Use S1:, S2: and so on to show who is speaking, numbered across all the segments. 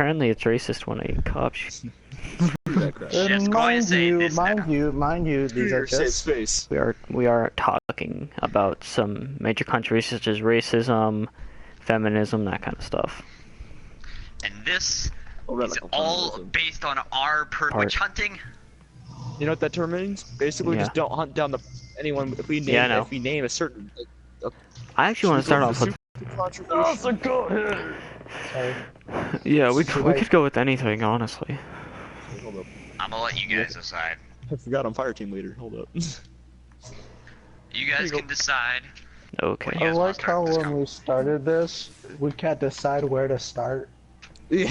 S1: apparently it's racist when a cop.
S2: Just going to say this
S3: mind you, these are
S4: safe
S3: just
S4: space.
S1: We are talking about some major countries such as racism, feminism, that kind of stuff.
S2: And this
S4: Oh,
S2: is all based on our witch hunting.
S4: You know what that term means? Basically,
S1: Yeah.
S4: just don't hunt down anyone. If we name
S1: Yeah, I know.
S4: if we name a certain.
S1: I actually want to start off with.
S4: Controversial.
S3: go ahead. Sorry.
S1: Yeah, we could go with anything, honestly.
S4: Hold up.
S2: I'm gonna let you guys decide.
S4: I forgot I'm fire team leader. Hold up.
S2: You guys can decide.
S1: Okay.
S2: You
S3: I
S2: guys wanna
S3: like
S2: start
S3: how
S2: this
S3: when we started this, we can't decide where to start.
S4: Yeah.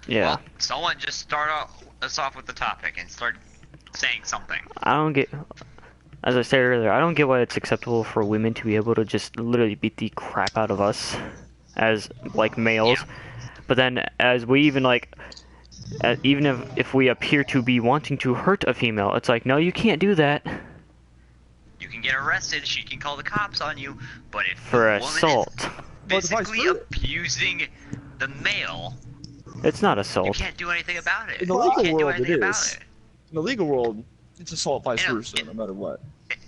S1: Yeah.
S2: Well, someone just start us off with the topic and start saying something.
S1: I don't get. As I said earlier, I don't get why it's acceptable for women to be able to just literally beat the crap out of us as like males, but then as we even like, even if we appear to be wanting to hurt a female, it's like, no, you can't do that.
S2: You can get arrested. She can call the cops on you. But if
S1: For
S2: the woman
S1: assault.
S2: is physically abusing the male,
S1: It's not
S2: you
S1: assault.
S2: can't do anything about it.
S4: In the
S2: You
S4: legal
S2: can't do
S4: world, it
S2: anything about
S4: is.
S2: it.
S4: In the legal world, it's assault vice
S2: Yeah,
S4: versa, no matter what.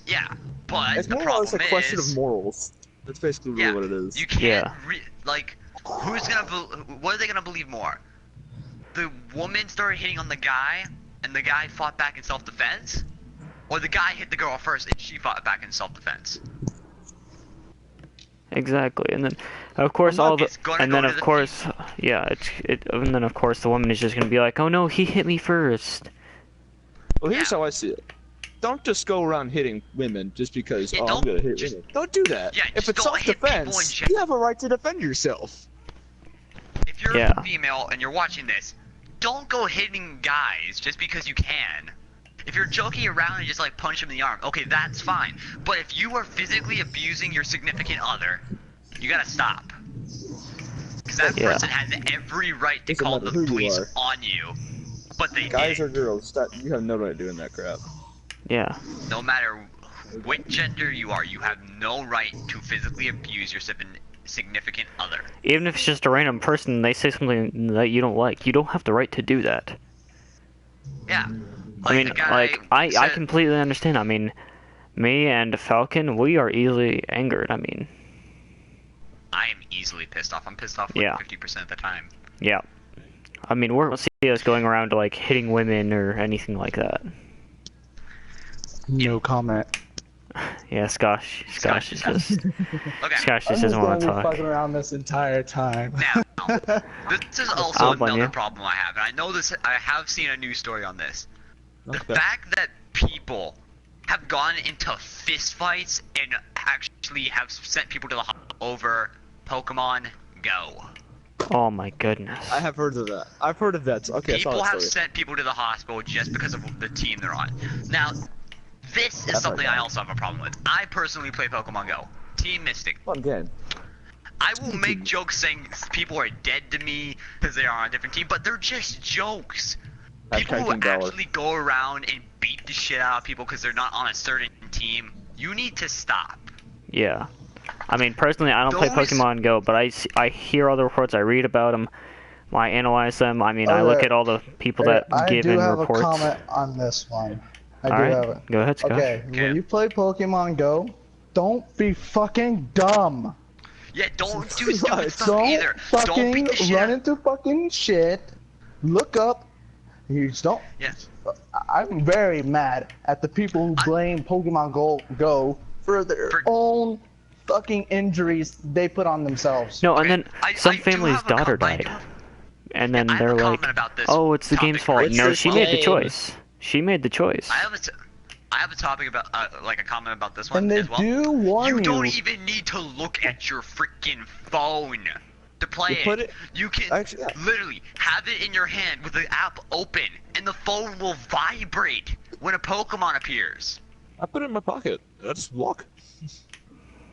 S2: Yeah, but
S4: It's
S2: the
S4: more or
S2: problem
S4: less a question
S2: is,
S4: of morals. That's basically really
S2: yeah,
S4: what it is.
S2: you can't
S1: Yeah.
S2: like, who's gonna what are they gonna believe more? The woman started hitting on the guy, and the guy fought back in self-defense, or the guy hit the girl first and she fought back in self-defense?
S1: Exactly, and then of course
S2: Well,
S1: all
S2: look,
S1: the,
S2: it's gonna
S1: and
S2: go
S1: then
S2: to
S1: of
S2: the
S1: course, yeah, and then of course the woman is just gonna be like, oh no, he hit me first.
S4: Well, here's
S2: Yeah.
S4: how I see it. Don't just go around hitting women just because,
S2: Yeah,
S4: I'm
S2: don't
S4: gonna hit
S2: just-
S4: women. Don't do that.
S2: Yeah,
S4: if
S2: just
S4: it's
S2: don't hit people in
S4: self-defense,
S2: general.
S4: you have a right to defend yourself.
S2: If you're
S1: Yeah.
S2: a female and you're watching this, don't go hitting guys just because you can. If you're joking around and just like punch him in the arm, okay, that's fine. But if you are physically abusing your significant other, you gotta stop. Because that
S1: Yeah.
S2: person has every right to
S4: Doesn't
S2: call
S4: matter
S2: the
S4: who you
S2: police
S4: are.
S2: on you. But they
S4: Guys
S2: did.
S4: or girls, stop. You have no right doing that crap.
S1: Yeah,
S2: No matter what gender you are, you have no right to physically abuse your significant other.
S1: even if it's just a random person and they say something that you don't like, you don't have the right to do that.
S2: Yeah.
S1: I mean,
S2: the guy
S1: like, I
S2: said-
S1: completely understand. I mean, me and Falcon, we are easily angered. I mean,
S2: I am easily pissed off. I'm pissed off like
S1: Yeah.
S2: 50% of the time.
S1: yeah. I mean, we're see us going around to like hitting women or anything like that.
S3: No comment.
S1: Yeah, Skosh is just
S2: Okay.
S1: Skosh just doesn't want to talk.
S3: fucking around this entire time.
S2: Now, this is
S1: I
S2: also
S1: don't blame
S2: another
S1: you.
S2: problem I have, and I know this. I have seen a news story on this. The
S4: Okay.
S2: fact that people have gone into fist fights and actually have sent people to the hospital over Pokemon Go.
S1: Oh my goodness.
S4: I have heard of that. I've heard of that. Okay, I saw
S2: People
S4: that
S2: have
S4: story.
S2: sent people to the hospital just because of the team they're on. Now, this is
S4: I've heard
S2: something I
S4: that.
S2: also have a problem with. I personally play Pokemon Go. Team Mystic.
S4: Fun game.
S2: I will make jokes saying people are dead to me because they are on a different team, but they're just jokes. People who
S4: King Dollar.
S2: actually go around and beat the shit out of people because they're not on a certain team, you need to stop.
S1: Yeah. I mean, personally, I don't play
S2: Those-
S1: Pokemon Go, but I hear all the reports, I read about them, I analyze them. I mean, I look
S3: Okay.
S1: at all the people that
S3: I
S1: give
S3: do
S1: in
S3: have
S1: reports.
S3: a comment on this one. I do
S1: Alright,
S3: have it.
S1: go ahead, Scott.
S3: Okay, when you play Pokemon Go, don't be fucking dumb.
S2: Yeah, don't do stupid stuff
S3: Don't
S2: either. Don't
S3: fucking
S2: beat the shit
S3: run
S2: out.
S3: into fucking shit. Look up. You just don't.
S2: Yes.
S3: I'm very mad at the people who blame Pokemon Go for their own fucking injuries they put on themselves.
S1: No,
S2: Okay,
S1: and then
S2: I
S1: some
S2: do
S1: family's
S2: have a
S1: daughter
S2: I do
S1: died.
S2: have-
S1: And then
S2: I have a
S1: they're
S2: comment
S1: like,
S2: about this
S1: oh, it's the
S2: topic
S1: game's fault.
S2: right
S1: No,
S4: here.
S1: she made the
S4: Game.
S1: choice. She made the choice.
S2: I have a topic about like a comment about this one
S3: And they
S2: as well.
S3: do warn
S2: You
S3: you.
S2: don't even need to look at your freaking phone to play
S4: You
S2: it.
S4: put it-
S2: You can
S4: Actually, yeah.
S2: literally have it in your hand with the app open, and the phone will vibrate when a Pokemon appears.
S4: I put it in my pocket. I just walk.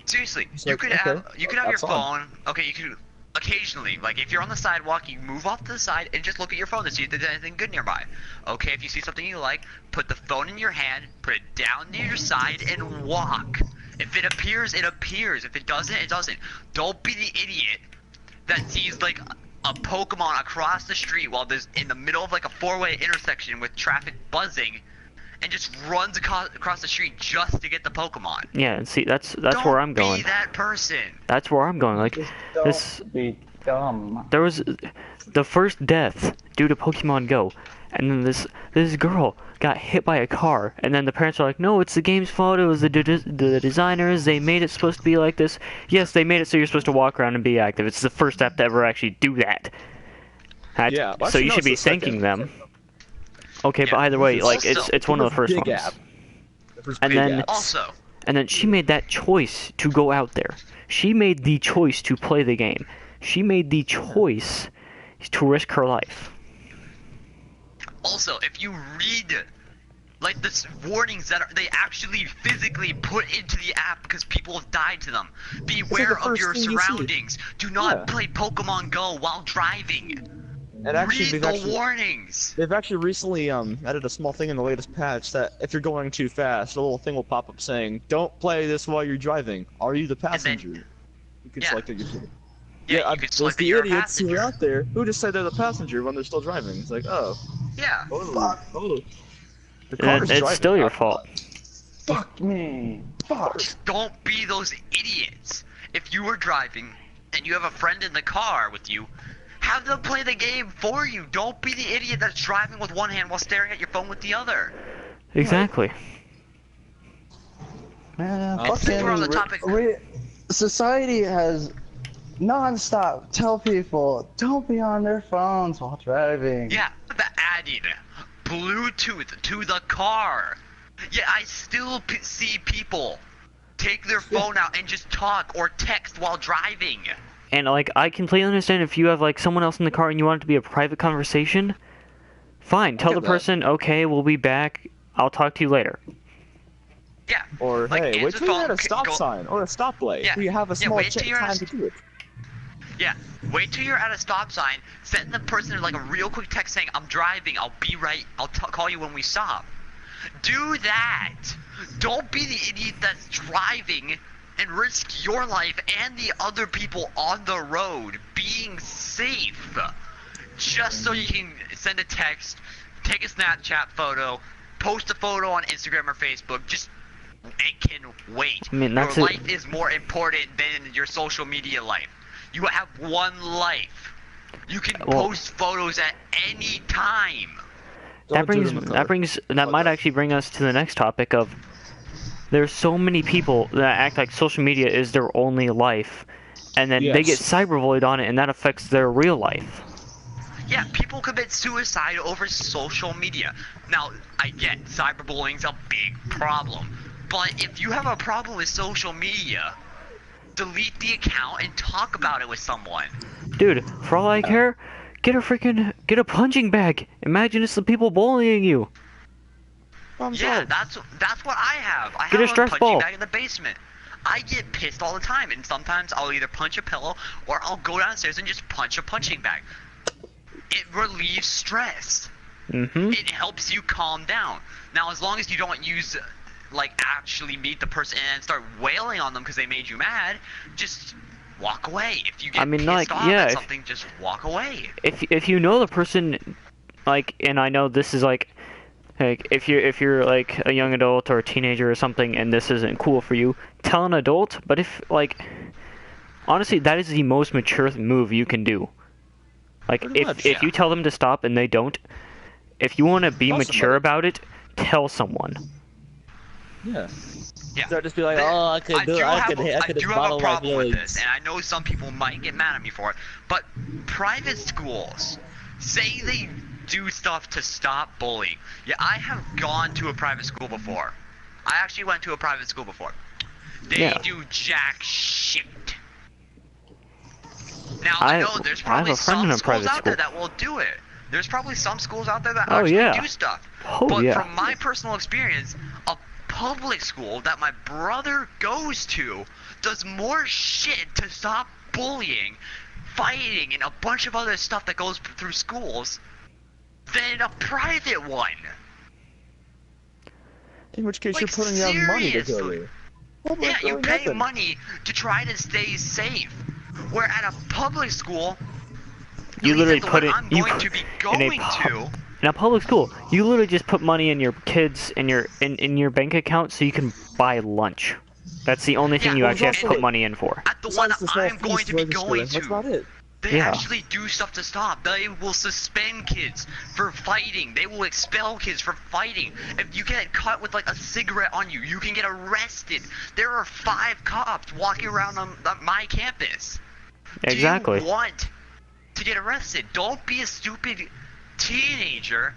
S2: Seriously,
S4: It's
S2: you
S4: like,
S2: could
S4: okay,
S2: have your
S4: that's
S2: phone.
S4: fine.
S2: Okay, you could occasionally, like if you're on the sidewalk, you move off to the side and just look at your phone to see if there's anything good nearby. Okay, if you see something you like, put the phone in your hand, put it down near your side, and walk. If it appears, it appears. If it doesn't, it doesn't. Don't be the idiot that sees like a Pokemon across the street while there's in the middle of like a four-way intersection with traffic buzzing, and just runs across the street just to get the Pokemon.
S1: Yeah, and see, that's
S2: Don't
S1: where I'm going.
S2: Be that person.
S1: That's where I'm going. Like,
S3: Just
S1: this,
S3: don't be dumb.
S1: there was the first death due to Pokemon Go, and then this girl got hit by a car, and then the parents are like, no, it's the game's fault. It was the designers. They made it supposed to be like this. Yes, they made it so you're supposed to walk around and be active. It's the first app to ever actually do that.
S4: Yeah, well,
S1: So
S4: actually,
S1: you
S4: no,
S1: should be
S4: it's the second.
S1: thanking them. Okay,
S2: Yeah.
S1: but either way, like
S2: Also,
S1: it's one of the first
S4: Big
S1: ones.
S4: app. The first
S1: And
S4: big
S1: then-
S4: app.
S2: Also,
S1: And then she made that choice to go out there. She made the choice to play the game. She made the choice to risk her life.
S2: Also, if you read like the warnings that they actually physically put into the app because people have died to them, beware of
S4: first
S2: your
S4: thing you see.
S2: surroundings. Do not
S4: Yeah.
S2: play Pokemon Go while driving.
S4: And actually,
S2: Read the warnings.
S4: they've actually recently added a small thing in the latest patch that if you're going too fast, a little thing will pop up saying, "Don't play this while you're driving. Are you the passenger?" You can
S2: Yeah.
S4: select it yourself.
S2: Yeah, you could
S4: those
S2: select that
S4: the
S2: you're a
S4: idiots who are
S2: passenger.
S4: out there who just say they're the passenger when they're still driving. It's like, oh,
S2: Yeah.
S4: oh. The
S1: And
S4: car's
S1: it's
S4: driving,
S1: still your
S4: not-
S1: fault.
S3: Fuck me. Fuck.
S2: Don't be those idiots. If you were driving and you have a friend in the car with you, have them play the game for you. Don't be the idiot that's driving with one hand while staring at your phone with the other.
S1: Exactly.
S3: Man,
S4: Since
S3: fucking
S2: we're on the topic-
S3: society has non-stop tell people don't be on their phones while driving.
S2: Yeah, the added Bluetooth to the car. Yeah, I still see people take their phone out and just talk or text while driving.
S1: And like, I completely understand if you have like someone else in the car and you want it to be a private conversation. Fine, tell the
S4: get that.
S1: person, okay, we'll be back. I'll talk to you later.
S2: Yeah.
S4: Or
S2: Like,
S4: hey, wait
S2: answer
S4: till you're
S2: phone,
S4: at a stop
S2: go-
S4: sign or a stoplight.
S2: Yeah.
S4: You have a
S2: Yeah,
S4: small
S2: wait till you're at
S4: time
S2: a-
S4: to do it.
S2: Yeah, wait till you're at a stop sign, send the person like a real quick text saying, I'm driving, I'll be right, I'll call you when we stop. Do that! Don't be the idiot that's driving and risk your life and the other people on the road being safe. Just so you can send a text, take a Snapchat photo, post a photo on Instagram or Facebook, just it can wait.
S1: I mean, that's
S2: your
S1: it.
S2: life is more important than your social media life. You have one life. You can
S1: Well-
S2: post photos at any time.
S1: That
S4: Don't do it
S1: brings
S4: in the car.
S1: that might actually bring us to the next topic of there's so many people that act like social media is their only life, and then they get
S4: Yes.
S1: cyberbullied on it, and that affects their real life.
S2: Yeah, people commit suicide over social media. Now, I get cyberbullying's a big problem, but if you have a problem with social media, delete the account and talk about it with someone.
S1: Dude, for all I care, get a punching bag. Imagine it's the people bullying you.
S2: Yeah, that's what I have. I
S1: Get a
S2: have
S1: stress
S2: punching
S1: ball.
S2: bag in the basement. I get pissed all the time, and sometimes I'll either punch a pillow or I'll go downstairs and just punch a punching bag. It relieves stress.
S1: Mm-hmm.
S2: It helps you calm down. Now, as long as you don't use, like, actually meet the person and start wailing on them because they made you mad, just walk away. If you get
S1: I mean,
S2: pissed
S1: like,
S2: off
S1: yeah,
S2: at
S1: if-
S2: something, just walk away.
S1: If you know the person, like, and I know this is like if you're like a young adult or a teenager or something, and this isn't cool for you, tell an adult. But if like, honestly, that is the most mature move you can do. Like,
S4: Pretty much,
S1: if you tell them to stop and they don't, if you want to be
S4: Tell
S1: mature
S4: somebody.
S1: about it, tell someone.
S4: Yeah.
S2: Yeah.
S4: Don't just be like,
S2: But
S4: oh, I could do it. I could
S2: I
S4: just
S2: do have a
S4: bottle my
S2: problem with
S4: feelings.
S2: this, and I know some people might get mad at me for it, but private schools say they do stuff to stop bullying. Yeah, I have gone to a private school before. I actually went to a private school before. They
S1: Yeah.
S2: do jack shit. Now,
S1: I
S2: I know there's
S1: have
S2: probably
S1: a friend in
S2: some
S1: a
S2: schools
S1: private
S2: out there
S1: school.
S2: that will do it. There's probably some schools out there that
S1: Oh,
S2: actually
S1: yeah.
S2: do stuff.
S1: Oh,
S2: but
S1: yeah.
S2: from my personal experience, a public school that my brother goes to does more shit to stop bullying, fighting, and a bunch of other stuff that goes through schools than a private one.
S4: In which case,
S2: Like,
S4: you're putting down money to go
S2: seriously.
S4: there. Well,
S2: Yeah,
S4: like,
S2: you
S4: doing
S2: pay
S4: nothing.
S2: money to try to stay safe. Where at a public school,
S1: You
S2: At least
S1: literally
S2: that's
S1: put
S2: what
S1: it
S2: I'm going to be going
S1: in a public school. You literally just put money in your kids in your bank account so you can buy lunch. That's the only thing
S2: Yeah,
S1: you
S2: well,
S1: actually have to
S2: and-
S1: put money in for.
S2: At the one
S4: Besides the small
S2: I'm going
S4: fees
S2: to be
S4: registering,
S2: going
S4: that's
S2: to.
S4: about it.
S2: They
S1: Yeah.
S2: actually do stuff to stop. They will suspend kids for fighting. They will expel kids for fighting. If you get caught with like a cigarette on you, you can get arrested. There are 5 cops walking around on my campus.
S1: Exactly.
S2: Do you want to get arrested? Don't be a stupid teenager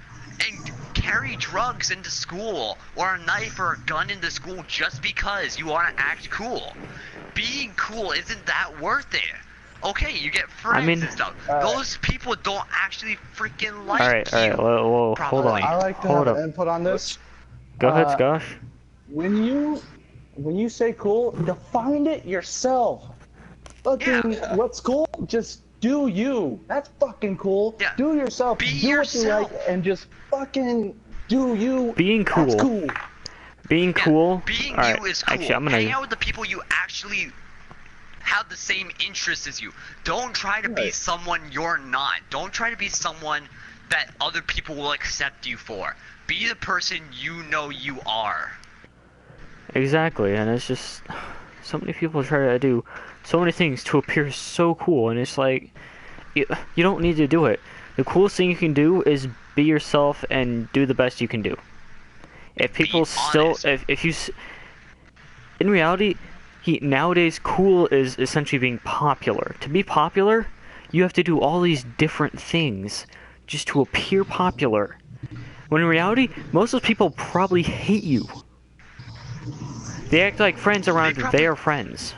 S2: and carry drugs into school or a knife or a gun into school just because you want to act cool. Being cool isn't that worth it. Okay, you get friends
S1: mean-
S2: and stuff. Those people don't actually freaking like
S1: Alright,
S2: you.
S1: whoa, hold
S2: Probably.
S1: on.
S3: I like to
S1: Hold
S3: have
S1: up.
S3: input on this.
S1: Go ahead,
S3: Uh,
S1: Scosh.
S3: When you say cool, define it yourself. Fucking
S2: Yeah.
S3: what's cool? Just do you. That's fucking cool.
S2: Yeah.
S3: Do yourself.
S2: Be
S3: do what you
S2: yourself.
S3: like and just fucking do you.
S1: Being cool.
S3: That's cool.
S1: Being
S2: Yeah,
S1: cool.
S2: Being
S1: Alright,
S2: you is cool.
S1: actually, I'm
S2: Hang
S1: gonna.
S2: out with the people you actually have the same interests as you. Don't try to be
S3: Right.
S2: someone you're not. Don't try to be someone that other people will accept you for. Be the person you know you are.
S1: Exactly, and it's just so many people try to do so many things to appear so cool, and it's like you don't need to do it. The coolest thing you can do is be yourself and do the best you can do. If people still,
S2: honest.
S1: if you, in reality, nowadays cool is essentially being popular. To be popular, you have to do all these different things just to appear popular. When in reality, most of those people probably hate you. They act like friends around
S2: probably-
S1: their friends.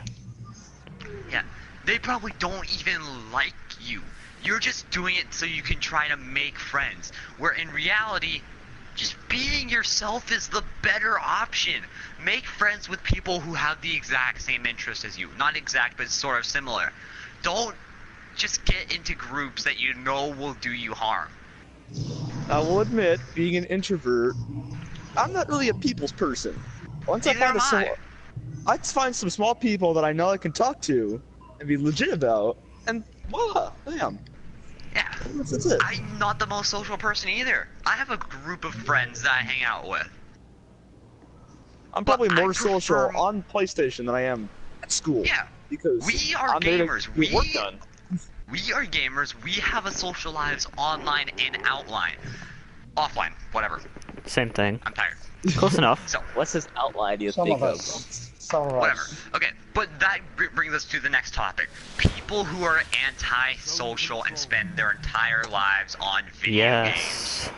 S2: Yeah. They probably don't even like you. You're just doing it so you can try to make friends. Where in reality, just being yourself is the better option. Make friends with people who have the exact same interests as you. Not exact, but sort of similar. Don't just get into groups that you know will do you harm.
S4: I will admit, being an introvert, I'm not really a people's person. Once
S2: Neither am I.
S4: I find some small people that I know I can talk to and be legit about, and voila, bam.
S2: Yeah.
S4: That's it.
S2: I'm not the most social person either. I have a group of friends that I hang out with.
S4: I'm probably
S2: But I
S4: more social
S2: prefer-
S4: on PlayStation than I am at school.
S2: Yeah.
S4: Because
S2: We are
S4: I'm there to
S2: gamers.
S4: get work
S2: We-
S4: done.
S2: We are gamers. We have a social lives online and outline. Offline. Whatever.
S1: Same thing.
S2: I'm tired.
S1: Close enough.
S2: So,
S5: What's this outline you
S3: Some
S5: think
S3: of
S5: of?
S3: us. Some of
S2: whatever.
S3: us.
S2: Okay, but that brings us to the next topic. People who are anti-social and spend their entire lives on video games.
S1: Yes.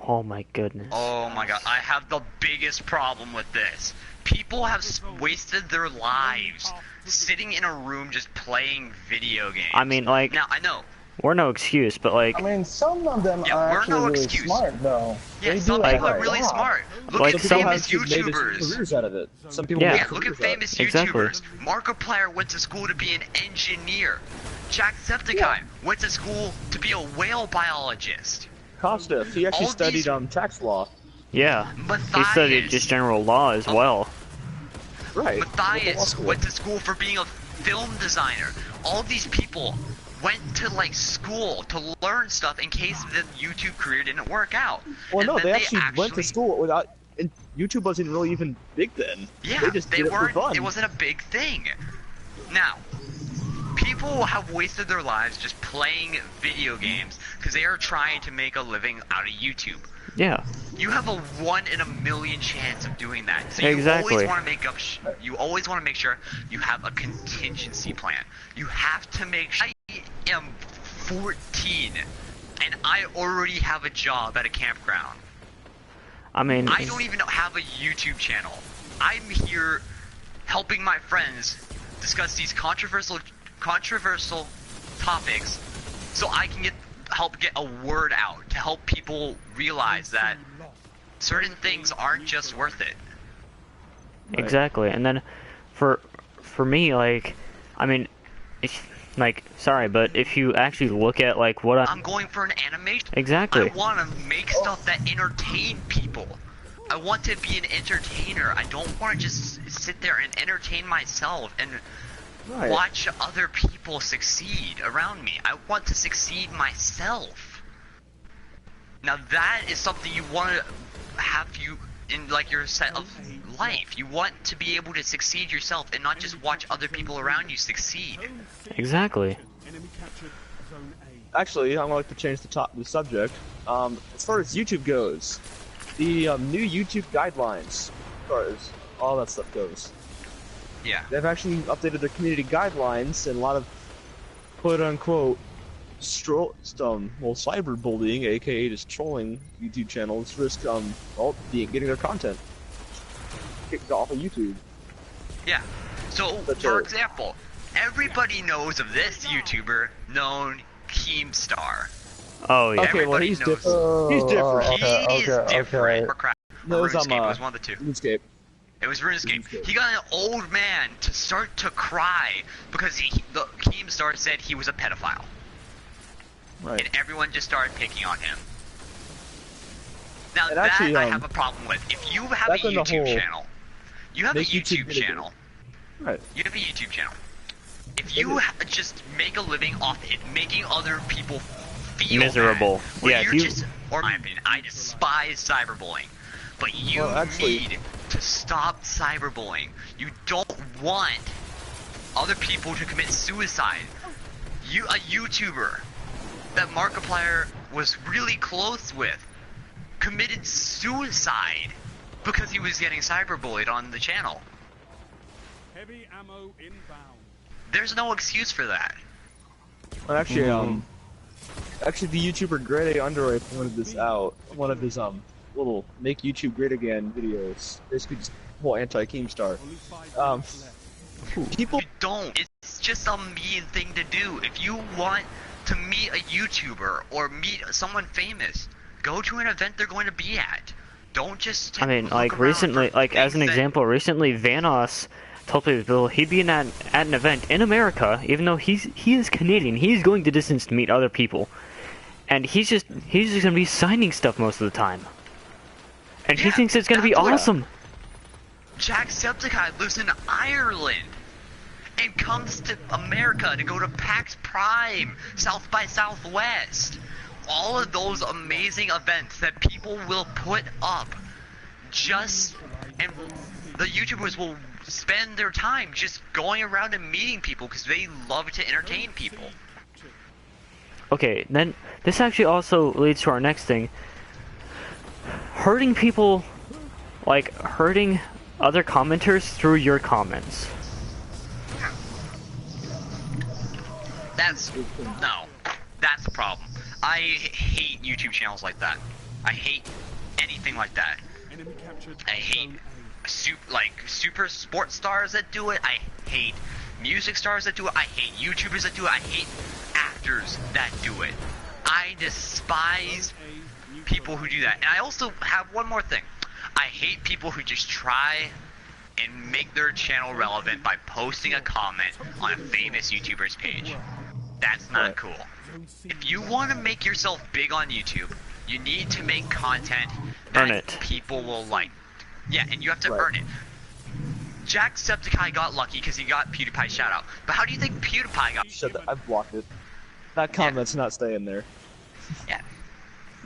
S1: Oh my goodness.
S2: Oh my god, I have the biggest problem with this. People have wasted their lives sitting in a room just playing video games.
S1: I mean, like,
S2: Now, I know.
S1: we're no excuse, but like,
S3: I mean, some of them
S2: Yeah,
S3: are
S2: we're
S3: actually
S2: no
S3: really
S2: excuse.
S3: smart, though.
S2: Yeah,
S3: They
S2: some
S3: do
S2: people
S3: have
S2: are
S3: a
S2: really
S3: job.
S2: smart. Look
S1: Like,
S2: at
S1: some
S2: famous
S4: have made their
S2: YouTubers.
S4: careers out of it. Some people
S1: Yeah.
S4: make
S2: Yeah, look at
S4: careers out of it.
S2: famous
S1: Exactly.
S2: YouTubers. Markiplier went to school to be an engineer. Jacksepticeye went to school to be a whale biologist.
S4: Costa, he actually
S2: All
S4: studied
S2: these-
S4: tax law.
S1: yeah. He
S2: Matthias,
S1: studied just general law as well.
S4: Right.
S2: Matthias went to school for being a film designer. All these people went to like school to learn stuff in case the YouTube career didn't work out.
S4: Well,
S2: And
S4: no,
S2: then
S4: they actually went to school without. And YouTube wasn't really even big then.
S2: Yeah,
S4: they just did it for
S2: weren't.
S4: fun.
S2: It wasn't a big thing. Now, people have wasted their lives just playing video games because they are trying to make a living out of YouTube.
S1: Yeah.
S2: You have a 1 in a million chance of doing that. So
S1: Exactly.
S2: you always want to make up. You always want to make sure you have a contingency plan. You have to make sure. I am 14, and I already have a job at a campground.
S1: I mean,
S2: I don't even have a YouTube channel. I'm here helping my friends discuss these controversial topics so I can help get a word out to help people realize that certain things aren't just worth it.
S1: exactly. And then, for me, like, I mean, like, sorry, but if you actually look at like what
S2: I'm going for an animation.
S1: exactly.
S2: I want to make stuff that entertain people. I want to be an entertainer. I don't want to just sit there and entertain myself and
S4: Right.
S2: watch other people succeed around me. I want to succeed myself. Now that is something you want to have you in like your set of life. You want to be able to succeed yourself and not just watch other people around you succeed.
S1: Exactly.
S4: Actually, I would like to change the subject. As far as YouTube goes, the new YouTube guidelines, as far as all that stuff goes,
S2: Yeah.
S4: they've actually updated their community guidelines, and a lot of quote-unquote cyberbullying, aka just trolling YouTube channels, risk getting their content kicked off of YouTube.
S2: Yeah. So, for example, everybody knows of this YouTuber known Keemstar.
S1: Oh yeah.
S4: Okay, well
S2: Everybody
S4: he's
S2: knows-
S4: different. He's different.
S2: He's different. Or crap.
S4: No,
S2: Or
S4: it's
S2: RuneScape, it was one of the two.
S4: RuneScape.
S2: It was RuneScape. He got an old man to start to cry because the Keemstar said he was a pedophile.
S4: Right.
S2: And everyone just started picking on him. Now
S4: And
S2: that
S4: actually,
S2: I have a problem with. If you have a
S4: back on the
S2: YouTube
S4: whole-
S2: channel, you have a
S4: make YouTube
S2: YouTube
S4: video.
S2: channel.
S4: Right.
S2: You have a YouTube channel. If you just make a living off it, making other people feel
S1: Miserable.
S2: bad, or
S1: Yeah,
S2: you're
S1: if you-
S2: just, or in my opinion, I despise cyberbullying. But you
S4: Well, actually-
S2: need to stop cyberbullying. You don't want other people to commit suicide. A YouTuber that Markiplier was really close with committed suicide because he was getting cyberbullied on the channel.
S5: Heavy ammo inbound.
S2: There's no excuse for that.
S4: Well, actually, actually, the YouTuber Grade A Underrated pointed this out. One of his little "Make YouTube Great Again" videos. Basically, just whole anti-Keemstar.
S5: Only 5 minutes left.
S4: People.
S2: You don't. It's just a mean thing to do. If you want to meet a YouTuber or meet someone famous, go to an event they're going to be at. Don't just.
S1: I mean,
S2: look
S1: like
S2: around
S1: recently,
S2: for
S1: like as an
S2: things that-
S1: example, recently Vanoss told people he'd be at an event in America, even though he is Canadian. He's going to distance to meet other people, and he's just gonna be signing stuff most of the time, and he
S2: Yeah,
S1: thinks it's gonna be
S2: that's what-
S1: awesome.
S2: Jacksepticeye lives in Ireland and comes to America to go to PAX Prime, South by Southwest. All of those amazing events that people will put up and the YouTubers will spend their time just going around and meeting people because they love to entertain people.
S1: Okay, then this actually also leads to our next thing. Hurting people, like hurting other commenters through your comments.
S2: That's the problem. I hate YouTube channels like that. I hate anything like that.
S5: Enemy captured.
S2: I hate
S5: Zone
S2: super sports stars that do it. I hate music stars that do it. I hate YouTubers that do it. I hate actors that do it. I despise
S5: A.
S2: people who do that. And I also have one more thing. I hate people who just try and make their channel relevant by posting a comment on a famous YouTuber's page. That's not cool.
S5: Zone C.
S2: If you want to make yourself big on YouTube, you need to make content
S1: Earn
S2: that
S1: it.
S2: people will like. Yeah, and you have to
S4: Right.
S2: earn it. Jacksepticeye got lucky because he got PewDiePie's shoutout. But how do you think PewDiePie got?
S4: Shut that. I've blocked it. That comment's not staying there.
S2: Yeah.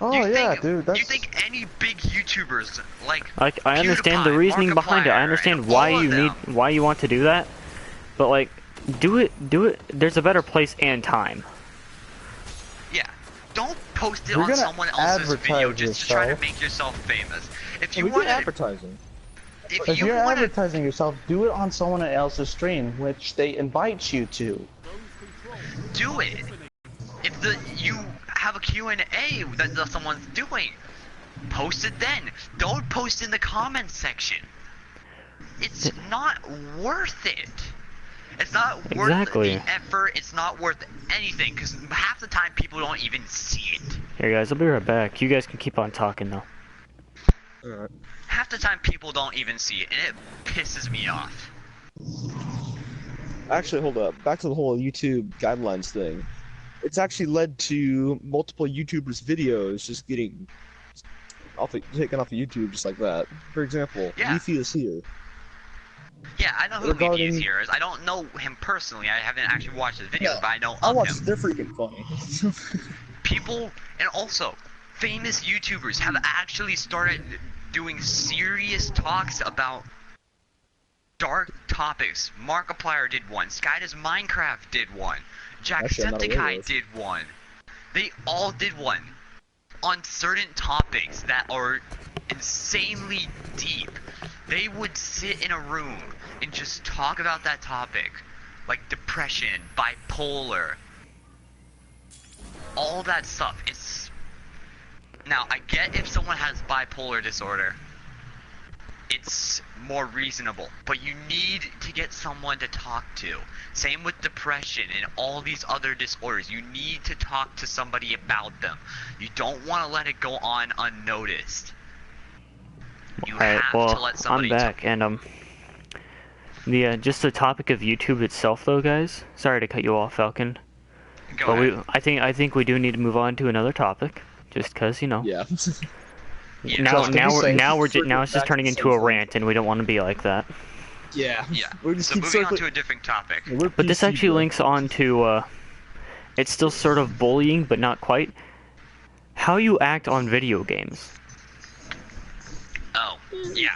S3: Oh
S2: you
S3: yeah,
S2: think,
S3: dude. That's
S2: You think any big YouTubers like
S1: I understand the
S2: PewDiePie,
S1: reasoning behind it. I
S2: Markiplier,
S1: understand
S2: and
S1: why
S2: all of
S1: you
S2: them,
S1: why you want to do that, but like, do it. There's a better place and time.
S2: Yeah. Don't post it
S3: You're
S2: on
S3: gonna
S2: someone else's video
S3: advertise
S2: just to try to
S3: yourself.
S2: make yourself famous. If
S4: And
S2: you
S4: we
S2: want
S4: get
S2: to,
S4: advertising.
S3: if
S2: you
S3: you're
S2: want to,
S3: advertising yourself, do it on someone else's stream, which they invite you to.
S2: do it. If you have a Q&A that someone's doing, post it then. Don't post in the comments section. It's not worth it. It's not worth
S1: Exactly.
S2: the effort. It's not worth anything because half the time people don't even see it.
S1: Here, guys, I'll be right back. You guys can keep on talking though.
S4: Alright.
S2: Half the time people don't even see it, and it pisses me off.
S4: Actually, hold up. Back to the whole YouTube guidelines thing. It's actually led to multiple YouTubers' videos just getting taken off of YouTube just like that. For example,
S2: Yeah.
S4: Leafy is here.
S2: Yeah, I know who
S4: Regarding-
S2: Lee Here is. I don't know him personally. I haven't actually watched his videos,
S4: Yeah,
S2: but I know
S4: I
S2: of
S4: watch.
S2: him.
S4: They're freaking funny.
S2: People, and also, famous YouTubers have actually started doing serious talks about dark topics. Markiplier did one. Sky Does Minecraft did one.
S4: Actually, I'm not aware of
S2: Jacksepticeye
S4: this.
S2: did one. They all did one on certain topics that are insanely deep. They would sit in a room and just talk about that topic, like depression, bipolar, all that stuff. It's now I get if someone has bipolar disorder, it's more reasonable, but you need to get someone to talk to. Same with depression and all these other disorders. You need to talk to somebody about them. You don't want to let it go on unnoticed. You
S1: Alright,
S2: have to
S1: well,
S2: let
S1: I'm
S2: somebody
S1: back, and just the topic of YouTube itself, though, guys. Sorry to cut you off, Falcon.
S2: Go
S1: But
S2: ahead.
S1: I think we do need to move on to another topic, just 'cause, you know.
S4: Yeah.
S2: Yeah.
S1: Now,
S3: Just to be safe.
S1: now it's
S4: Circle
S1: just
S4: back
S1: turning
S4: to
S1: into a
S4: something.
S1: rant, and we don't want to be like that.
S4: Yeah.
S2: Yeah.
S4: We're just
S2: So
S4: keep
S2: moving on
S4: circling.
S2: to a different topic.
S4: We're
S1: But this
S4: PC,
S1: actually
S4: bro.
S1: links on to, it's still sort of bullying, but not quite. How you act on video games.
S2: Oh, yeah.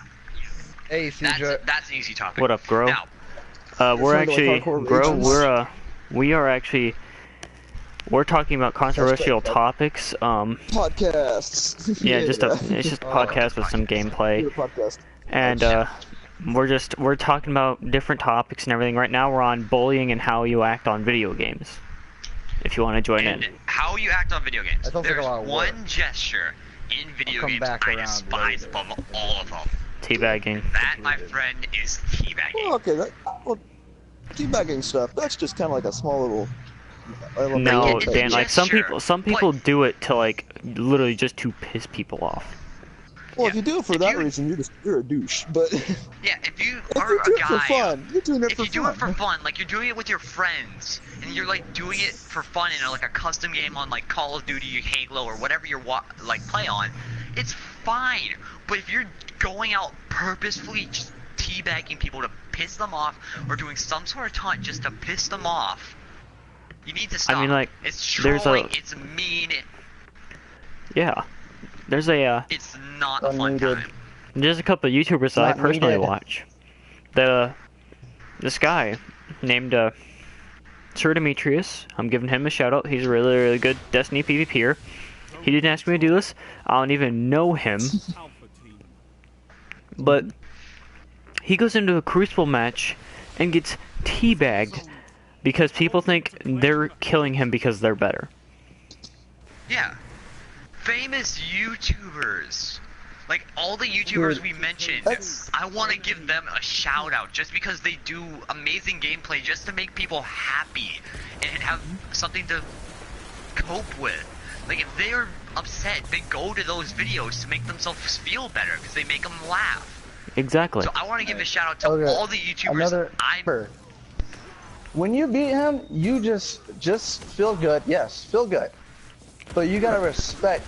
S3: Hey, CJ.
S2: That's an easy topic.
S1: What up, Grow?
S2: Now,
S1: We're
S4: friend of
S1: actually,
S4: Hardcore
S1: Grow,
S4: Rages.
S1: we are actually, we're talking about controversial topics,
S4: Podcasts.
S1: yeah, it's just a podcast with some gameplay.
S4: Podcast.
S1: And we're talking about different topics and everything. Right now we're on bullying and how you act on video games. If you want to join
S2: and
S1: in.
S2: how you act on video games.
S3: That sounds like a
S2: There's
S3: lot of
S2: one
S3: work.
S2: gesture in video
S3: come
S2: games
S3: back
S2: I
S3: around
S2: despise
S3: later.
S2: above all of them.
S1: Teabagging.
S2: That, my friend, is teabagging.
S6: Well, okay, well, teabagging stuff, that's just kind of like a small little... element
S1: No,
S6: of it.
S1: Dan, like
S2: gesture,
S1: some people do it to like literally just to piss people off.
S6: Well, if you do it for
S2: If
S6: that
S2: you-
S6: reason, you're a douche. But
S2: Yeah, if you
S6: if
S2: are
S6: you do
S2: a
S6: it for
S2: guy,
S6: fun, you're doing it
S2: if
S6: for
S2: you do
S6: fun.
S2: it for fun, like you're doing it with your friends, and you're like doing it for fun in like a custom game on like Call of Duty, Halo, or whatever you're like play on, it's fine. But if you're going out purposefully just teabagging people to piss them off, or doing some sort of taunt just to piss them off, you need to stop.
S1: mean, like,
S2: it's
S1: there's
S2: trolling,
S1: a-
S2: it's mean,
S1: Yeah. There's a
S2: it's not a fun
S3: Unneeded.
S2: time.
S1: there's a couple of YouTubers that I
S3: Not
S1: personally
S3: needed.
S1: watch. This guy named Sir Demetrius. I'm giving him a shout out. He's a really, really good Destiny PvPer. He didn't ask me to do this. I don't even know him.
S5: Alpha team.
S1: But he goes into a Crucible match and gets teabagged because people think they're killing him because they're better.
S2: Yeah. Famous YouTubers. Like, all the YouTubers we mentioned,
S6: That's-
S2: I want to give them a shout out just because they do amazing gameplay just to make people happy and have something to cope with. Like, if they are upset, they go to those videos to make themselves feel better because they make them laugh.
S1: Exactly.
S2: So I want to give a shout out to
S3: Okay,
S2: all the YouTubers
S3: Another when you beat him, you just feel good. Yes, feel good. But you gotta respect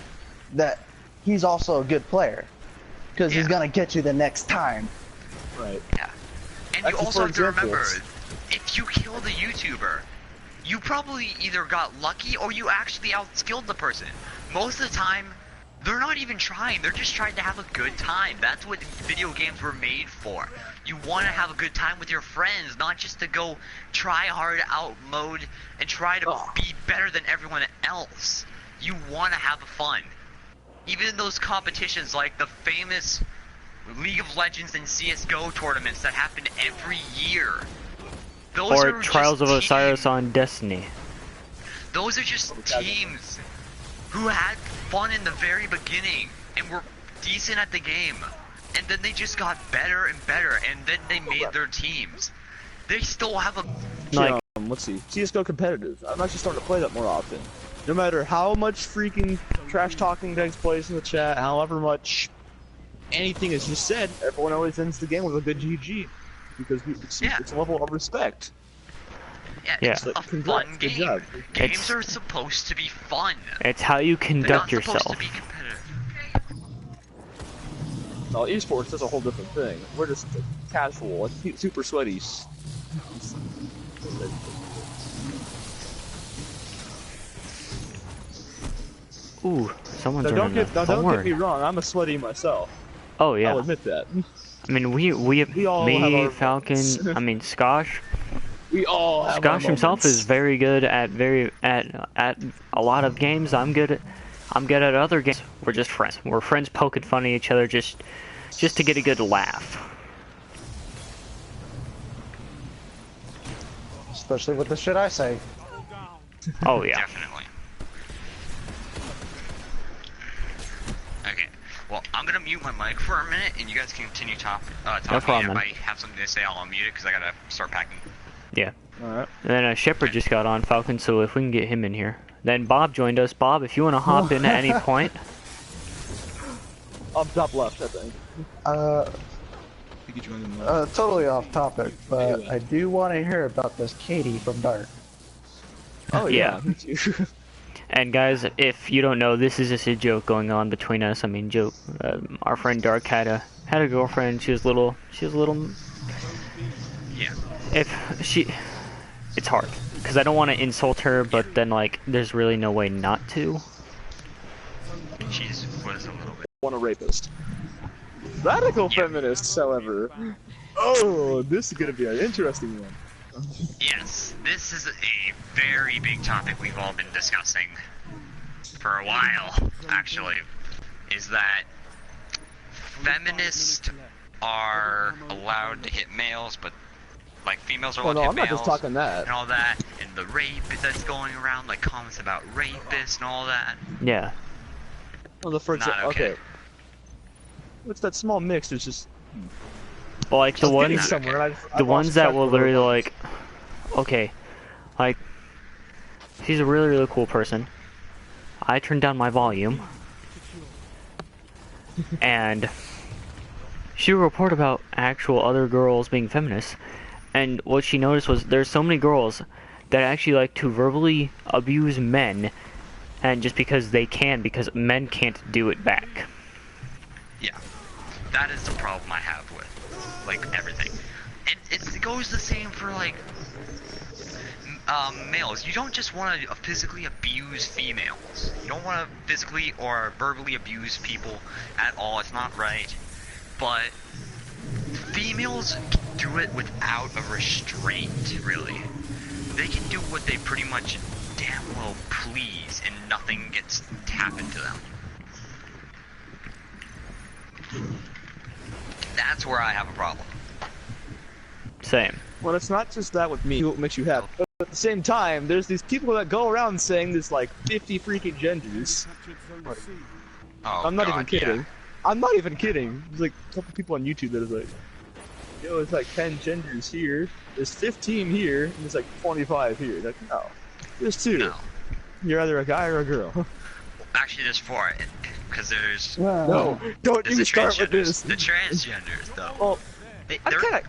S3: that he's also a good player, because he's
S2: Yeah.
S3: gonna get you the next time.
S4: Right.
S2: Yeah. And you
S4: Actually,
S2: also
S4: for
S2: have to
S4: example,
S2: remember, if you kill the YouTuber, you probably either got lucky or you actually outskilled the person. Most of the time, they're not even trying. They're just trying to have a good time. That's what video games were made for. You want to have a good time with your friends, not just to go try hard out mode and try to be better than everyone else. You want to have fun. Even in those competitions like the famous League of Legends and CSGO tournaments that happen every year. Those
S1: Or
S2: are
S1: Trials of
S2: just
S1: Osiris
S2: teams-
S1: on Destiny.
S2: Those are just teams who had fun in the very beginning and were decent at the game. And then they just got better and better, and then they made their teams. They still have a...
S1: Like,
S4: Let's see. CSGO competitive. I'm actually starting to play that more often. No matter how much freaking trash talking takes place in the chat, however much anything is just said, everyone always ends the game with a good GG. Because it's a level of respect.
S1: Yeah.
S2: It's a
S4: Congrats,
S2: fun
S4: good
S2: game.
S4: job.
S2: Games
S1: It's-
S2: are supposed to be fun.
S1: it's how you
S2: They're not
S1: conduct
S2: supposed
S1: yourself.
S2: to be competitive.
S4: Well, esports is a whole different thing. We're just casual, like super sweaty.
S1: Ooh, someone's
S4: Now
S1: running a
S4: don't get me
S1: thorn.
S4: wrong, I'm a sweaty myself.
S1: Oh
S4: I'll
S1: yeah.
S4: admit that.
S1: I mean, we
S4: all have
S1: me,
S4: our
S1: Falcon.
S4: moments.
S1: I mean, Skosh.
S4: We all have our
S1: Skosh himself is
S4: moments.
S1: very good at a lot of games. I'm good at other games. We're just friends. We're friends poking fun at each other just to get a good laugh.
S3: Especially with the shit I say.
S1: Oh yeah.
S2: Definitely. Okay. Well, I'm gonna mute my mic for a minute, and you guys can continue talking.
S1: problem,
S2: If
S1: man.
S2: I have something to say, I'll unmute it because I gotta start packing.
S1: Yeah.
S4: Alright.
S1: And then Shepard just got on Falcon, so if we can get him in here. Then Bob joined us. Bob, if you want to hop in at any point.
S4: Up top left, I think.
S3: Uh,
S5: I think you joined in the
S3: totally off topic, but
S5: Anyway.
S3: I do want to hear about this Katie from Dark.
S4: Oh
S1: Yeah.
S4: yeah. Me too.
S1: And guys, if you don't know, this is just a joke going on between us. I mean, joke. Our friend Dark had a girlfriend. She was little.
S2: Yeah.
S1: It's hard because I don't want to insult her, but then like, there's really no way not to.
S2: She was a little bit.
S4: Want a rapist. Radical feminists, however. Oh, this is gonna be an interesting one.
S2: Yes, this is a very big topic we've all been discussing for a while, actually. Is that feminists are allowed to hit males, but like females are
S4: Oh
S2: allowed
S4: no,
S2: to
S4: I'm
S2: hit
S4: not
S2: males
S4: just talking that.
S2: and all that, and the rape that's going around, like comments about rapists and all that.
S1: Yeah.
S4: Oh, the first.
S2: Not okay.
S4: Okay. What's that small mix? It's just
S1: Well, like the
S4: it's getting
S1: ones,
S4: somewhere. I
S1: the
S4: lost
S1: ones that
S4: track
S1: will
S4: of where
S1: literally
S4: it was.
S1: like, okay, like, she's a really cool person. I turned down my volume, and she would report about actual other girls being feminists, and what she noticed was there's so many girls that actually like to verbally abuse men, and just because they can, because men can't do it back.
S2: Yeah, that is the problem I have with, like, everything. It goes the same for, like, males. You don't just want to physically abuse females. You don't want to physically or verbally abuse people at all. It's not right. But females can do it without a restraint, really. They can do what they pretty much damn well please, and nothing gets happened to them. That's where I have a problem.
S1: Same.
S4: Well, it's not just that with me. What makes you happy? But at the same time, there's these people that go around saying there's like 50 freaking genders.
S5: captured Zone C.
S2: Oh,
S4: I'm not
S2: God,
S4: even kidding.
S2: yeah.
S4: I'm not even kidding. There's like a couple people on YouTube that is like, yo, it's like 10 genders here. There's 15 here, and there's like 25 here. Like, no, there's two.
S2: No.
S4: You're either a guy or a girl.
S2: Actually, there's four, because there's
S4: No, don't
S2: there's
S4: even
S2: the
S4: start with
S2: transgenders.
S4: this.
S2: The transgenders, though.
S4: Well,
S2: They're
S4: I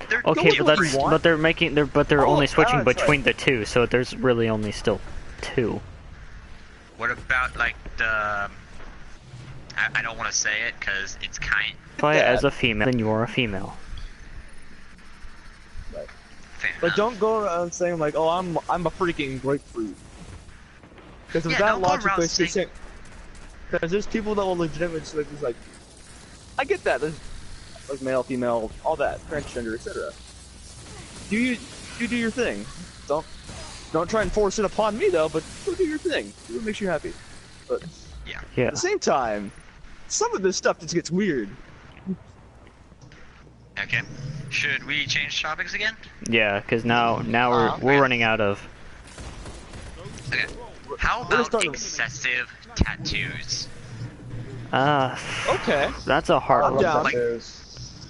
S2: they're
S1: Okay,
S2: doing
S1: but
S2: what
S1: that's
S2: you want.
S1: but they're making they're
S4: Oh,
S1: only switching
S4: that's
S1: between the two, so there's really only still two.
S2: What about like the? I don't want to say it because it's kind.
S1: Play
S4: that.
S1: as a female, then you are a female.
S2: Fair
S4: But
S2: enough.
S4: don't go around saying like, "Oh, I'm a freaking grapefruit." Because with
S2: Yeah,
S4: that
S2: don't go
S4: logic,
S2: around
S4: basically
S2: saying-
S4: because there's people that will legitimately like, I get that. There's like male, female, all that, transgender, etc. You do your thing. Don't try and force it upon me though. But go do your thing. Do what makes you happy. But
S1: Yeah.
S4: at the same time, some of this stuff just gets weird.
S2: Okay. Should we change topics again?
S1: Yeah, because now
S2: okay.
S1: we're running out of.
S2: Okay. How
S4: We're
S2: about
S4: starting-
S2: excessive tattoos?
S4: Okay.
S1: That's a hard
S4: I'm
S1: one.
S4: down.
S2: Like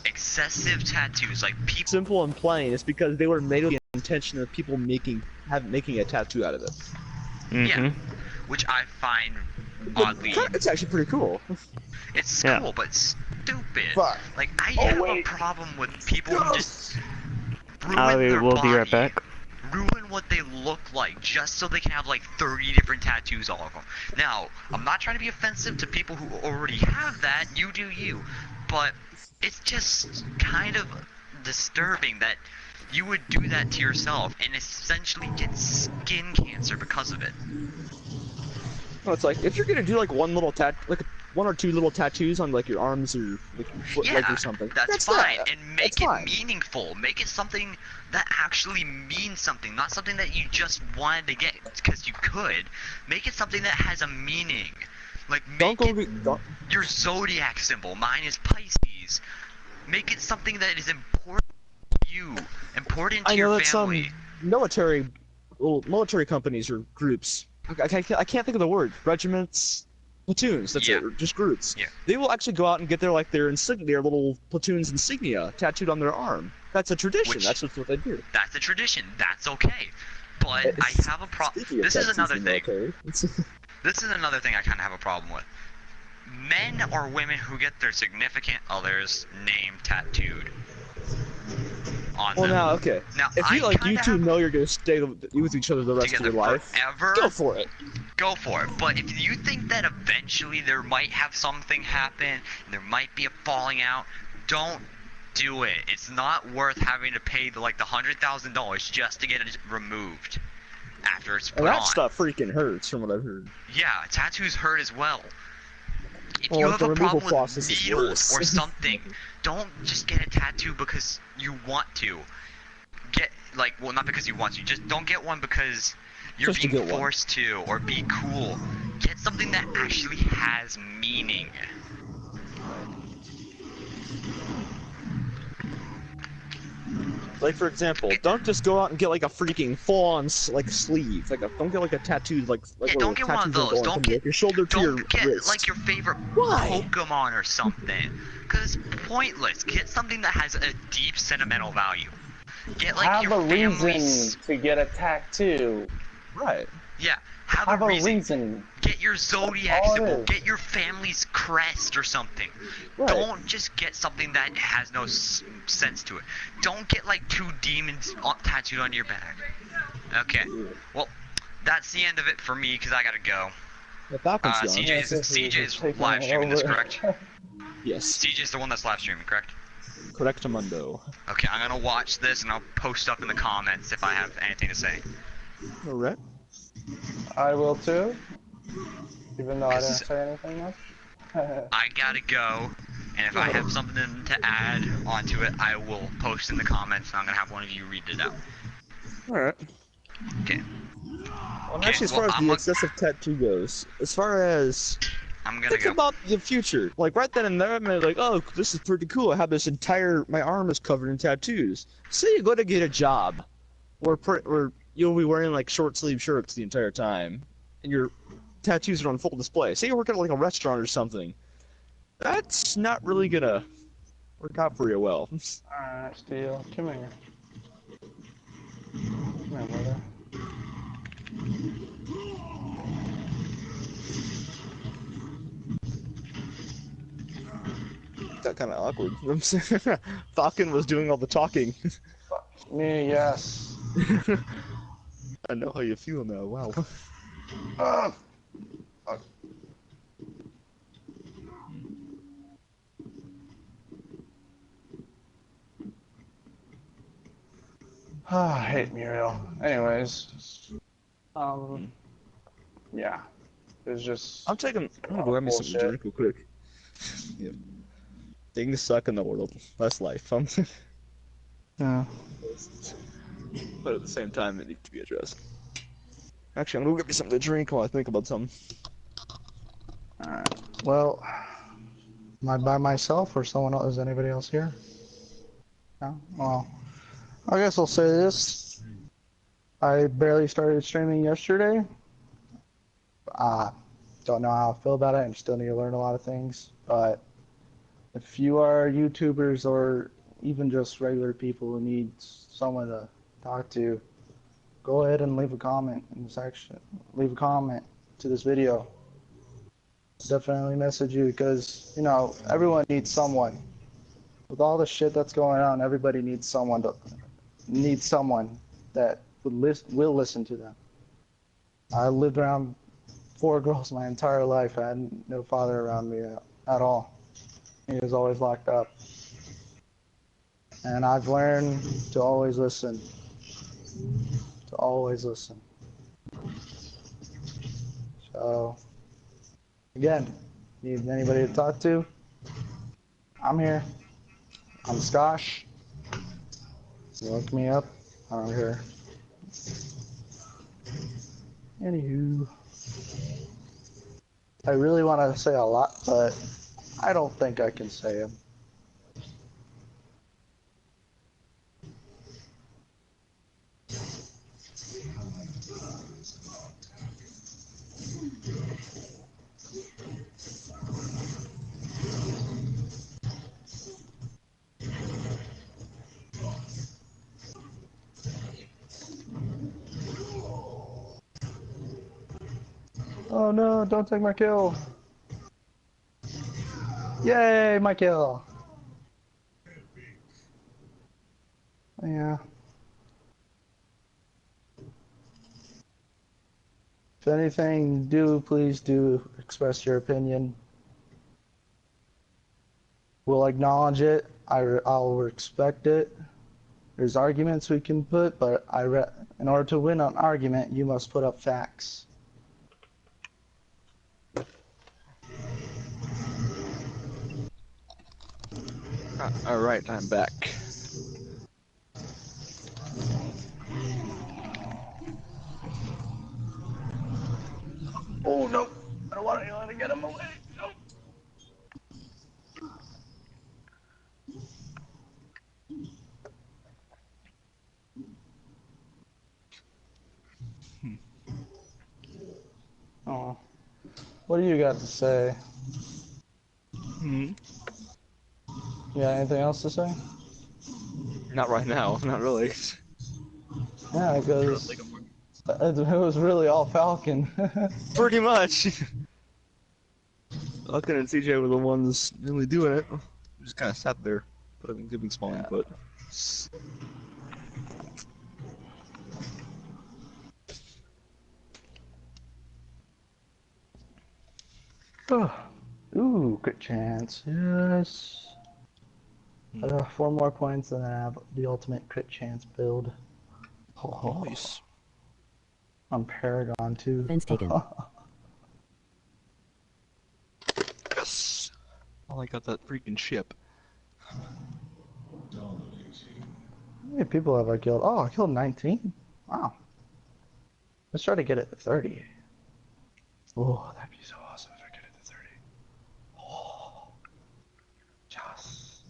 S2: excessive tattoos, like people.
S4: Simple and plain. It's because they were made with the intention of people making a tattoo out of it.
S1: Mhm.
S2: Which I find oddly.
S4: It's actually pretty cool.
S2: It's
S1: Yeah.
S2: cool, but stupid.
S3: Fuck.
S2: Like I
S3: Oh,
S2: have a
S3: wait.
S2: problem with people who just ruin
S1: We'll
S2: their
S1: be right
S2: body,
S1: back.
S2: ruin what they look like just so they can have like 30 different tattoos all of them. Now, I'm not trying to be offensive to people who already have that. You do you, but it's just kind of disturbing that you would do that to yourself and essentially get skin cancer because of it.
S4: Well, it's like if you're gonna do like one or two little tattoos on like your arms or like your foot leg or something.
S2: That's fine,
S4: that.
S2: and make it meaningful. Make it something that actually means something, not something that you just wanted to get because you could. Make it something that has a meaning. Like make your zodiac symbol. Mine is Pisces. Make it something that is important to you, important to your family.
S4: Military companies or groups. I can't think of the word. Regiments, platoons. That's it. Or just groups.
S2: Yeah.
S4: They will actually go out and get their insignia, their little platoon's insignia tattooed on their arm. That's a tradition. That's just what they do.
S2: That's a tradition. That's okay. But I have a problem. This is another thing. This is another thing I kind of have a problem with. Men or women who get their significant other's name tattooed on them.
S4: Now, okay.
S2: Now,
S4: if you two know you're gonna stay with each other the rest of your life,
S2: forever,
S4: go for it.
S2: Go for it. But if you think that eventually there might have something happen, there might be a falling out, don't do it. It's not worth having to pay the $100,000 just to get it removed after it's put on.
S4: That stuff freaking hurts, from what I've heard.
S2: Yeah, tattoos hurt as well. If you have a problem with needles or something, don't just get a tattoo because you want to. Not because you want to. Just don't get one because you're being forced to or be cool. Get something that actually has meaning.
S4: Like, for example, don't just go out and get like a freaking full-on sleeve. Don't get like a tattoo
S2: don't get one of those. Don't get
S4: your shoulder to your wrist.
S2: Like your favorite Pokemon or something. Because it's pointless. Get something that has a deep sentimental value. Get like your
S3: reason to get a tattoo.
S4: Right.
S2: Yeah. Have a reason. Get your zodiac symbol. Get your family's crest or something. Right. Don't just get something that has no sense to it. Don't get like two demons tattooed on your back. Okay. Well, that's the end of it for me because I gotta go. CJ's live streaming this, correct?
S4: Yes.
S2: CJ's the one that's live streaming, correct?
S4: Correctamundo.
S2: Okay, I'm gonna watch this and I'll post up in the comments if I have anything to say.
S4: Alright.
S3: I will too, even though I didn't say anything much.
S2: I gotta go, and if I have something to add onto it, I will post in the comments, and I'm gonna have one of you read it out.
S4: Alright.
S2: Okay.
S4: Well, actually, as far as the excessive tattoo goes, as far as... Think about the future. Like, right then and there, I'm like, oh, this is pretty cool. I have this my arm is covered in tattoos. Say you go to get a job, where you'll be wearing like short sleeve shirts the entire time, and your tattoos are on full display. Say you're working at like a restaurant or something. That's not really gonna work out for you well.
S3: Alright, Steel, come here. Come here, brother.
S4: Got kind of awkward. You know what I'm saying? Falcon was doing all the talking.
S3: Me, yes.
S4: I know how you feel now. Wow.
S3: I hate Muriel. Anyways, yeah, it's just.
S4: I'm gonna go get me something to drink real quick. Yep. Things suck in the world. That's life.
S3: Yeah.
S4: But at the same time, it needs to be addressed. Actually, I'm gonna go get me something to drink while I think about something.
S3: Alright. Well, am I by myself or someone else? Is anybody else here? No? Well, I guess I'll say this. I barely started streaming yesterday. Don't know how I feel about it and still need to learn a lot of things. But if you are YouTubers or even just regular people who need someone to talk to, go ahead and leave a comment in the section. Leave a comment to this video. Definitely message you because, you know, everyone needs someone. With all the shit that's going on, everybody needs someone that will listen to them. I lived around 4 girls my entire life. I had no father around me at all. He was always locked up. And I've learned to always listen. To always listen. So, again, need anybody to talk to? I'm here. I'm Skosh. Look me up. I don't care. Anywho. I really want to say a lot, but I don't think I can say them. Oh no, don't take my kill. Yay, my kill. Yeah. If anything, please do express your opinion. We'll acknowledge it. I'll respect it. There's arguments we can put, but in order to win an argument, you must put up facts.
S4: Alright, I'm back.
S3: Oh no! I don't want anyone to get him away. No. Oh, what do you got to say?
S4: Hmm.
S3: You got anything else to say?
S4: Not right now, not really.
S3: Yeah, because it was really all Falcon.
S4: Pretty much. Falcon and CJ were the ones really doing it. Just kind of sat there, but I mean, giving small input.
S3: Ooh, crit chance. Yes. 4 more points and then I have the ultimate crit chance build. Oh,
S4: Nice.
S3: on Paragon too.
S7: Fence taken.
S4: Yes. Oh, I got that freaking ship.
S3: How many people have I killed? Oh, I killed 19. Wow. Let's try to get it to 30. Oh, that'd be so awesome if I get it to 30. Oh. Just.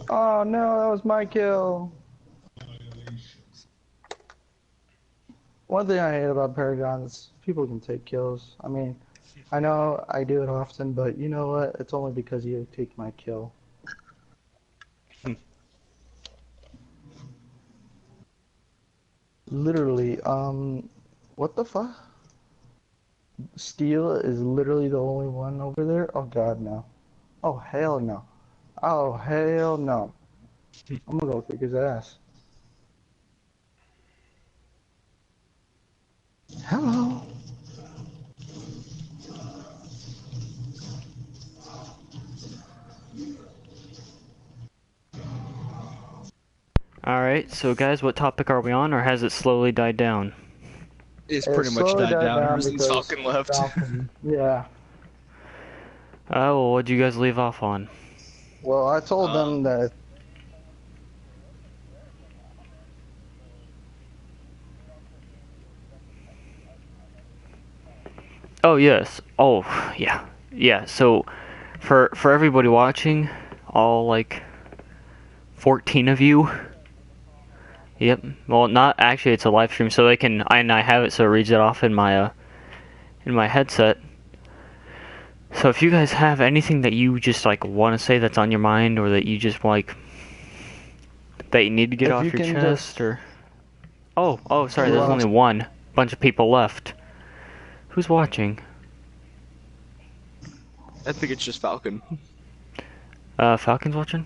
S3: Oh no, that was my kill. One thing I hate about Paragon is people can take kills. I mean, I know I do it often, but you know what? It's only because you take my kill. Literally, what the fuck? Steel is literally the only one over there? Oh god, no. Oh hell no. Oh hell no. I'm gonna go kick his ass. Hello.
S1: Alright, so guys, what topic are we on, or has it slowly died down?
S4: It's pretty much
S3: slowly
S4: died down ever since
S3: because
S4: Falcon left.
S3: Falcon, yeah.
S1: Well, what'd you guys leave off on?
S3: Well, I told them that.
S1: Oh, yes. Oh, yeah. Yeah, so, for everybody watching, all, like, 14 of you. Yep. Well, not actually. It's a live stream, so they can. I have it, so it reads it off in my headset. So if you guys have anything that you just like want to say that's on your mind, or that you just like that you need to get off your chest, or Oh, sorry, there's only one. Bunch of people left. Who's watching?
S4: I think it's just Falcon.
S1: Falcon's watching?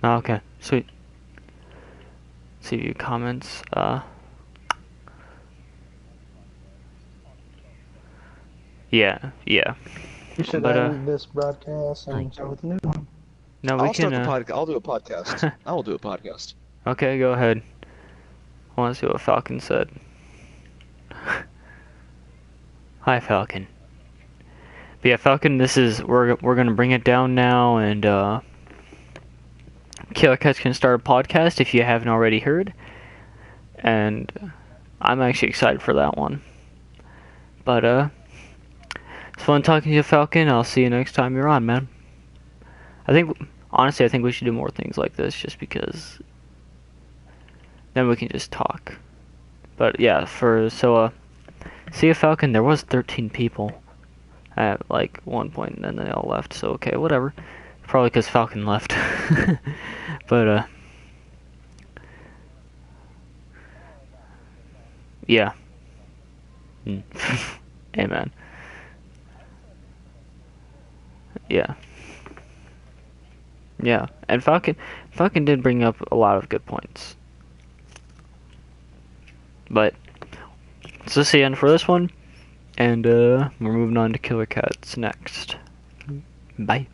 S1: Oh, okay, sweet. See your comments, Yeah.
S3: You should
S1: But,
S3: end this broadcast and start with a new one.
S1: No, we
S4: I'll start
S1: can,
S4: the podcast. I'll do a podcast. I will do a podcast.
S1: Okay, go ahead. I want to see what Falcon said. Hi, Falcon. But yeah, Falcon, we're gonna bring it down now, and Killer Cats can start a podcast if you haven't already heard, and I'm actually excited for that one. But it's fun talking to you, Falcon. I'll see you next time you're on, man. Honestly, I think we should do more things like this, just because then we can just talk. But yeah, see you, Falcon. There was 13 people at like one point, and then they all left. So okay, whatever. Probably because Falcon left. But yeah. Amen. Yeah. Yeah, and Falcon did bring up a lot of good points. But so this is the end for this one, and we're moving on to Killer Cats next. Bye.